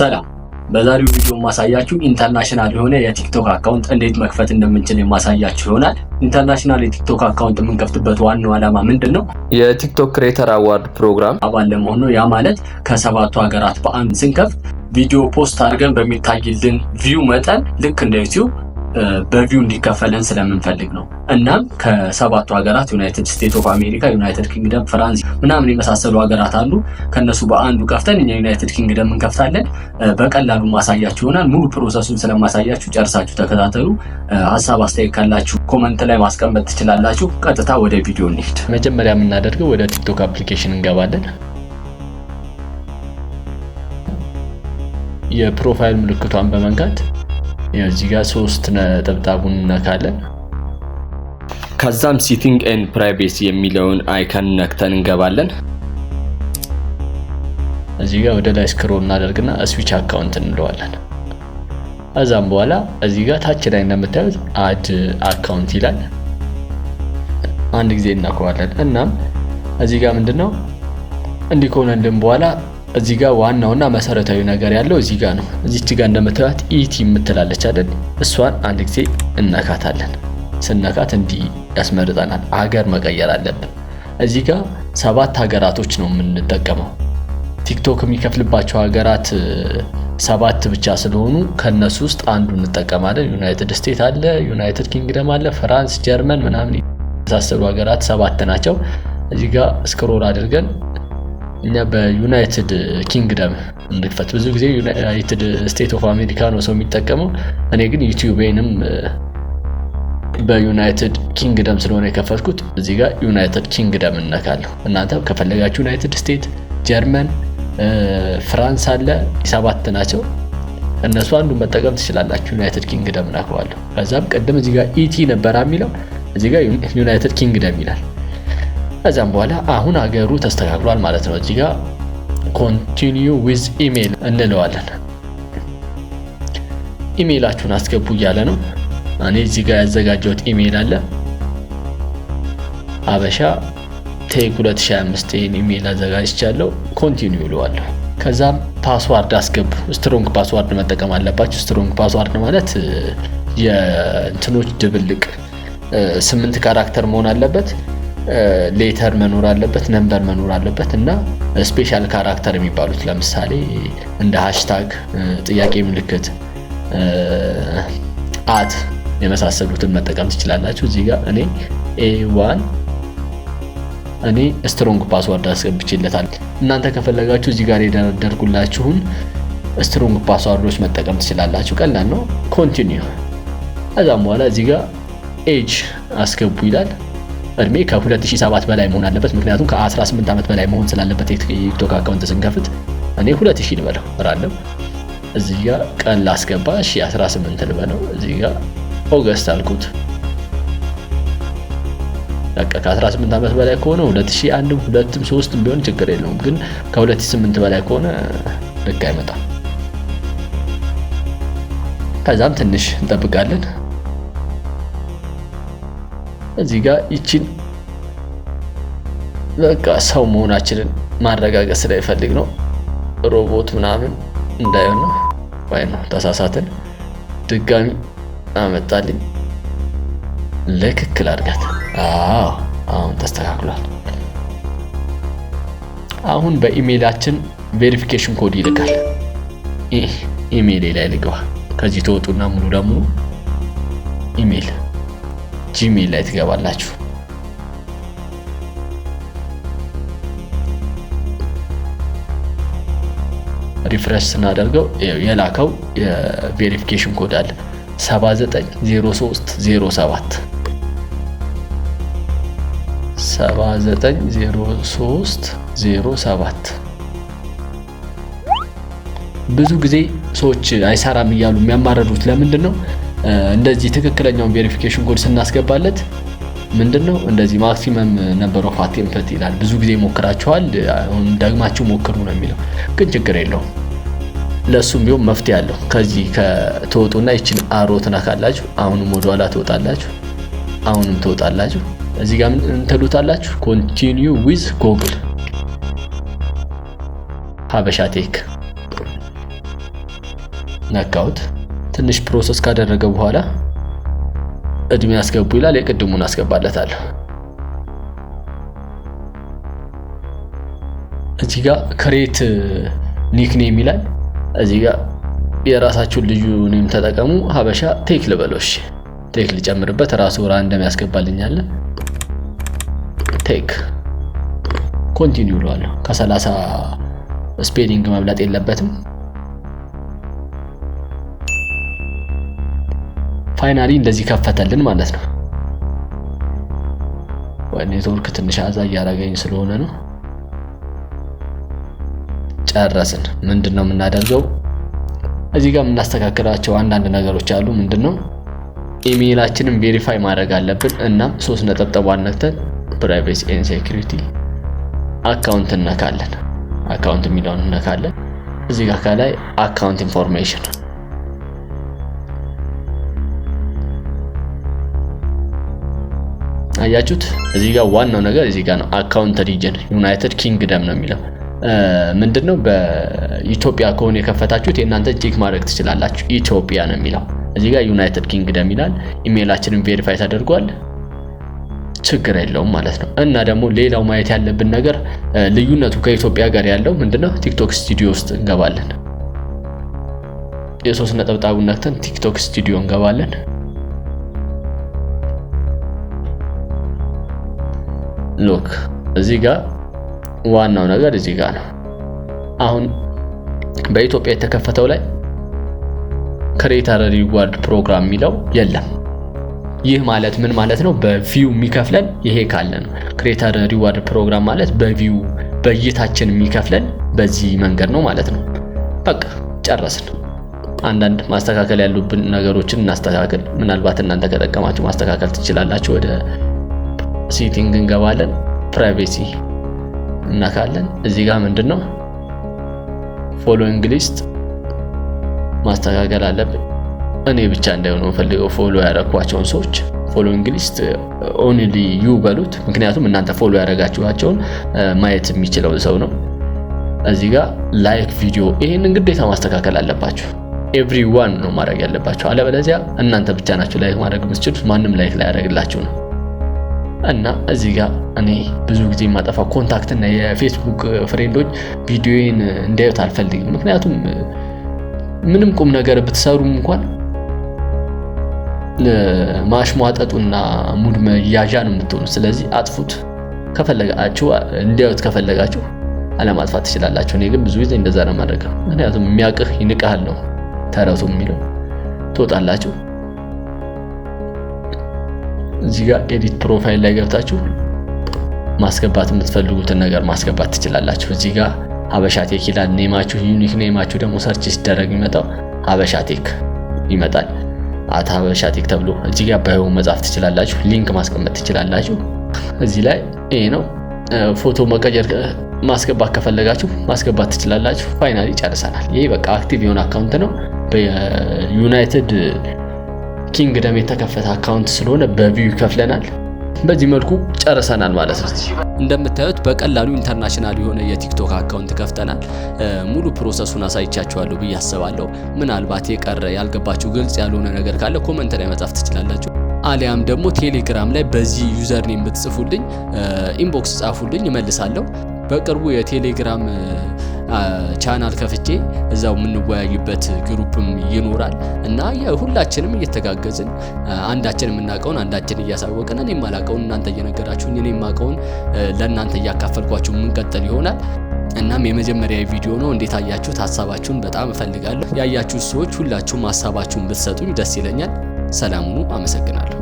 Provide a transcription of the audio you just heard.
ሰላም በዛሬው ቪዲዮ ማሳያችሁ ኢንተርናሽናል የሆነ የቲክቶክ አካውንት እንዴት መክፈት እንደምንችል የማሳያችሁ ይሆናል። ኢንተርናሽናል የቲክቶክ አካውንት የምንከፍትበት ዋናው ዓላማ ምንድነው? የቲክቶክ ክሬተር አዋርድ ፕሮግራም አባል ለመሆን ነው። ያ ማለት ከሰባቱ ሀገራት በአንድ ስንከፍት ቪዲዮ ፖስት አድርገን በሚታይልን ቪው መጠን ልክ እንደ ዩቲዩብ በቪው እንዲከፈለን ስለምንፈልግ ነው። እናም ከሰባቱ ሀገራት ዩናይትድ ስቴትስ ኦፍ አሜሪካ፣ ዩናይትድ ኪንግደም፣ ፍራንስ ምናምን የመሳሰሉ ሀገራት አሉ። ከነሱ በአንዱ ከፍተን እኛ ዩናይትድ ኪንግደም እንከፍታለን። በቀላሉ ማሳያችሁ ይሆናል። ሙሉ ፕሮሰሱን ስለማሳያችሁ ጨርሳችሁ ተከታተሉ። ሀሳብ አስተያየት ካላችሁ ኮመንት ላይ ማስቀመጥ ትችላላችሁ። ቀጥታ ወደ ቪዲዮ እንሂድ። መጀመሪያ የምናደርገው ወደ ቲክቶክ አፕሊኬሽን እንገባለን። የፕሮፋይል ምልክቷን በመንካት እዚህ ጋር ሶስት ነጠብጣቡን ነካለን። ከዛም ሴቲንግ ኤንድ ፕራይቬሲ የሚለውን አይከን ነክተን እንገባለን። እዚህ ጋር ወደ ላይ ስክሮል እናደርግና ስዊች አካውንት እንለዋለን። ከዛም በኋላ እዚህ ጋር ታች ላይ እንደምታዩት አድ አካውንት ይላል። አንድ ጊዜ እናከዋለን። እናም እዚህ ጋር ምንድነው እንዲህ ከሆነልን በኋላ እዚህ ጋር ዋናውና መሰረታዊ ነገር ያለው እዚህ ጋር ነው። እዚች ጋር እንደምታዩት ኢቲ የምትላለች አይደል? እሷን አንድ ጊዜ እናካታለን። ስነካት እንዲህ ያስመርጠናል። ሀገር መቀየር አለብን። እዚህ ጋር 7 ሀገራቶች ነው የምንጠቀመው። ቲክቶክ የሚከፍልባቸው ሀገራት 7 ብቻ ስለሆኑ ከነሱ ውስጥ አንዱ እንጠቀማለን። ዩናይትድ ስቴትስ አለ፣ ዩናይትድ ኪንግደም አለ፣ ፍራንስ፣ ጀርመን ምናምን የመሳሰሉ ሀገራት 7 ናቸው። እዚህ ጋር ስክሮል አድርገን እኛ በዩናይትድ ኪንግደም እንድፈት። ብዙ ጊዜ ዩናይትድ ስቴትስ ኦፍ አሜሪካ ነው ሰው የሚጠቀመው። እኔ ግን ዩቲዩብንም በዩናይትድ ኪንግደም ስለሆነ የከፈትኩት እዚህ ጋር ዩናይትድ ኪንግደም እነካለሁ። እናንተ ከፈለጋችሁ ዩናይትድ ስቴትስ፣ ጀርመን፣ ፍራንስ አለ 7 ናቸው። እነሱ አንዱን መጠቀም ትችላላችሁ። ዩናይትድ ኪንግደም እናከዋለሁ። ከዛም ቀደም እዚህ ጋር ኢቲ ነበር የሚለው እዚህ ጋር ዩናይትድ ኪንግደም ይላል። ከዛም በኋላ አሁን ሀገሩ ተስተካክሏል ማለት ነው። እዚህ ጋር ኮንቲኒዩ ዊዝ ኢሜል እንለዋለን። ኢሜላችሁን አስገቡ እያለ ነው። እኔ እዚህ ጋር ያዘጋጀሁት ኢሜል አለ አበሻ ቴክ 2025 ኢሜል አዘጋጅቻለሁ። ኮንቲኒዩ እለዋለሁ። ከዛም ፓስዋርድ አስገቡ። ስትሮንግ ፓስዋርድ መጠቀም አለባችሁ። ስትሮንግ ፓስዋርድ ማለት የእንትኖች ድብልቅ 8 ካራክተር መሆን አለበት። ሌተር መኖር አለበት፣ ነምበር መኖር አለበት እና ስፔሻል ካራክተር የሚባሉት ለምሳሌ እንደ ሃሽታግ፣ ጥያቄ ምልክት፣ አት የመሳሰሉትን መጠቀም ትችላላችሁ። እዚህ ጋር እኔ A1 እኔ ስትሮንግ ፓስወርድ አስገብቼለታል። እናንተ ከፈለጋችሁ እዚህ ጋር የደረደርኩላችሁን ስትሮንግ ፓስወርዶች መጠቀም ትችላላችሁ። ቀላል ነው። ኮንቲኒዩ። ከዛም በኋላ እዚህ ጋር ኤጅ አስገቡ ይላል። እድሜ ከ2007 በላይ መሆን አለበት። ምክንያቱም ከ18 ዓመት በላይ መሆን ስላለበት የቲክቶክ አካውንት ስንከፍት እኔ 2000 ልበለው እራለም። እዚህ ጋር ቀን ላስገባ 18 ልበለው። እዚህ ጋር ኦገስት አልኩት። በቃ ከ18 ዓመት በላይ ከሆነ 2001 2 3 ቢሆን ችግር የለውም። ግን ከ2008 በላይ ከሆነ ልክ አይመጣም። ከዛም ትንሽ እንጠብቃለን። እዚህ ጋር ይቺን በቃ ሰው መሆናችንን ማረጋገጥ ስለይፈልግ ነው። ሮቦት ምናምን እንዳይሆን ነው። ወይ ነው ተሳሳትን። ድጋሚ አመጣልኝ። ለክክል አድርጋት። አሁን ተስተካክሏል። አሁን በኢሜይላችን ቬሪፊኬሽን ኮድ ይልካል። ኢሜይል ላይ ልግባ። ከዚህ ተወጡና ሙሉ ለሙሉ ኢሜይል ጂሜል ላይ ትገባላችሁ። ሪፍሬሽ ስናደርገው የላከው የቬሪፊኬሽን ኮድ አለ 790307 790307። ብዙ ጊዜ ሰዎች አይሰራም እያሉ የሚያማረሩት ለምንድን ነው? እንደዚህ ትክክለኛውን ቬሪፊኬሽን ኮድ ስናስገባለት ምንድነው እንደዚህ ማክሲመም ነምበር ኦፍ አቴምፕት ይላል። ብዙ ጊዜ ሞክራችኋል፣ አሁን ደግማችሁ ሞክሩ ነው የሚለው። ግን ችግር የለውም። ለሱም ቢሆን መፍትሄ አለው። ከዚህ ከተወጡና ይችን አሮ ትነካላችሁ። አሁንም ወደ ኋላ ትወጣላችሁ። አሁንም ትወጣላችሁ። እዚህ ጋር ምን ትሉታላችሁ? ኮንቲኒዩ ዊዝ ጉግል ሀበሻ ቴክ ነካሁት። ትንሽ ፕሮሰስ ካደረገ በኋላ እድሜ ያስገቡ ይላል። የቅድሙን አስገባለታለሁ። እዚህ ጋር ክሬት ኒክኔም ይላል። እዚህ ጋር የራሳችሁን ልዩ ኔም ተጠቀሙ። ሀበሻ ቴክ ልበለው። እሺ ቴክ ልጨምርበት። ራሱ ራንደም ያስገባልኛል። ቴክ ኮንቲኒው እለዋለሁ። ከ30 ስፔሊንግ መብለጥ የለበትም። ፋይናሊ እንደዚህ ከፈተልን ማለት ነው። ኔትወርክ ትንሽ አዛ እያደረገኝ ስለሆነ ነው። ጨረስን። ምንድነው የምናደርገው? እዚህ ጋር የምናስተካክላቸው አንዳንድ ነገሮች አሉ። ምንድነው? ኢሜይላችንን ቬሪፋይ ማድረግ አለብን። እናም 3 ነጥብ ነክተን ፕራይቬሲ ኤንድ ሴኩሪቲ አካውንት እንነካለን። አካውንት የሚለውን እንነካለን። እዚህ ጋር ከላይ አካውንት ኢንፎርሜሽን አያችሁት? እዚህ ጋር ዋናው ነገር እዚህ ጋር ነው። አካውንት ሪጅን ዩናይትድ ኪንግደም ነው የሚለው። ምንድነው በኢትዮጵያ ከሆነ የከፈታችሁት የእናንተ ቼክ ማድረግ ትችላላችሁ። ኢትዮጵያ ነው የሚለው። እዚህ ጋር ዩናይትድ ኪንግደም ይላል። ኢሜይላችንን ቬሪፋይ ተደርጓል። ችግር የለውም ማለት ነው። እና ደግሞ ሌላው ማየት ያለብን ነገር ልዩነቱ ከኢትዮጵያ ጋር ያለው ምንድነው? ቲክቶክ ስቱዲዮ ውስጥ እንገባለን። የ3 ነጥብ ነክተን ቲክቶክ ስቱዲዮ እንገባለን። ሎክ እዚህ ጋር ዋናው ነገር እዚህ ጋር ነው። አሁን በኢትዮጵያ የተከፈተው ላይ ክሬተር ሪዋርድ ፕሮግራም የሚለው የለም። ይህ ማለት ምን ማለት ነው? በቪው የሚከፍለን ይሄ ካለ ነው። ክሬተር ሪዋርድ ፕሮግራም ማለት በቪው በእይታችን የሚከፍለን በዚህ መንገድ ነው ማለት ነው። በቃ ጨረስን። አንዳንድ ማስተካከል ያሉብን ነገሮችን እናስተካክል። ምናልባት እናንተ ከጠቀማችሁ ማስተካከል ትችላላችሁ። ወደ ሴቲንግ እንገባለን። ፕራይቬሲ እናካለን። እዚህ ጋር ምንድነው ፎሎዊንግ ሊስት ማስተካከል አለብን። እኔ ብቻ እንዳይሆን ፈልገው ፎሎ ያደረኳቸውን ሰዎች ፎሎዊንግ ሊስት ኦንሊ ዩ በሉት። ምክንያቱም እናንተ ፎሎ ያደረጋችኋቸውን ማየት የሚችለው ሰው ነው። እዚህ ጋር ላይክ ቪዲዮ ይሄንን ግዴታ ማስተካከል አለባችሁ። ኤቭሪዋን ነው ማድረግ ያለባችሁ። አለበለዚያ እናንተ ብቻ ናችሁ ላይክ ማድረግ የምትችሉት፣ ማንም ላይክ ላይ ያደርግላችሁ ነው። እና እዚህ ጋር እኔ ብዙ ጊዜ የማጠፋው ኮንታክት እና የፌስቡክ ፍሬንዶች ቪዲዮዬን እንዲያዩት አልፈልግም። ምክንያቱም ምንም ቁም ነገር ብትሰሩም እንኳን ማሽሟጠጡና ሙድ መያዣ ነው የምትሆኑ። ስለዚህ አጥፉት። ከፈለጋችሁ እንዲያዩት ከፈለጋችሁ አለማጥፋት ትችላላችሁ። እኔ ግን ብዙ ጊዜ እንደዛ ነው የማደርገው። ምክንያቱም የሚያውቅህ ይንቅሃል ነው ተረቱ የሚለው። ትወጣላችሁ። እዚህ ጋር ኤዲት ፕሮፋይል ላይ ገብታችሁ ማስገባት የምትፈልጉትን ነገር ማስገባት ትችላላችሁ። እዚህ ጋር ሀበሻ ቴክ ይላል ኔማችሁ። ዩኒክ ኔማችሁ ደግሞ ሰርች ሲደረግ የሚመጣው ሀበሻ ቴክ ይመጣል። ሀበሻ ቴክ ተብሎ እዚህ ጋር ባዮ መጻፍ ትችላላችሁ። ሊንክ ማስቀመጥ ትችላላችሁ። እዚህ ላይ ይሄ ነው። ፎቶ መቀየር ማስገባት ከፈለጋችሁ ማስገባት ትችላላችሁ። ፋይናሊ ጨርሰናል። ይሄ በቃ አክቲቭ የሆነ አካውንት ነው። በዩናይትድ ኪንግደም የተከፈተ አካውንት ስለሆነ በቪው ይከፍለናል። በዚህ መልኩ ጨርሰናል ማለት ነው። እንደምታዩት በቀላሉ ኢንተርናሽናል የሆነ የቲክቶክ አካውንት ከፍተናል። ሙሉ ፕሮሰሱን አሳይቻችኋለሁ ብዬ አስባለሁ። ምናልባት የቀረ ያልገባችሁ ግልጽ ያልሆነ ነገር ካለ ኮሜንት ላይ መጻፍ ትችላላችሁ። አሊያም ደግሞ ቴሌግራም ላይ በዚህ ዩዘር ኔም ብትጽፉልኝ ኢንቦክስ ጻፉልኝ እመልሳለሁ። በቅርቡ የቴሌግራም ቻናል ከፍቼ እዛው የምንወያይበት ግሩፕም ይኖራል እና ሁላችንም እየተጋገዝን አንዳችን የምናውቀውን አንዳችን እያሳወቅን እኔ የማላውቀውን እናንተ እየነገራችሁኝ እኔ የማውቀውን ለእናንተ እያካፈልኳችሁ የምንቀጥል ይሆናል። እናም የመጀመሪያ ቪዲዮ ነው። እንዴት አያችሁት? ሀሳባችሁን በጣም እፈልጋለሁ። ያያችሁት ሰዎች ሁላችሁም ሀሳባችሁን ብትሰጡኝ ደስ ይለኛል። ሰላም ሁኑ። አመሰግናለሁ።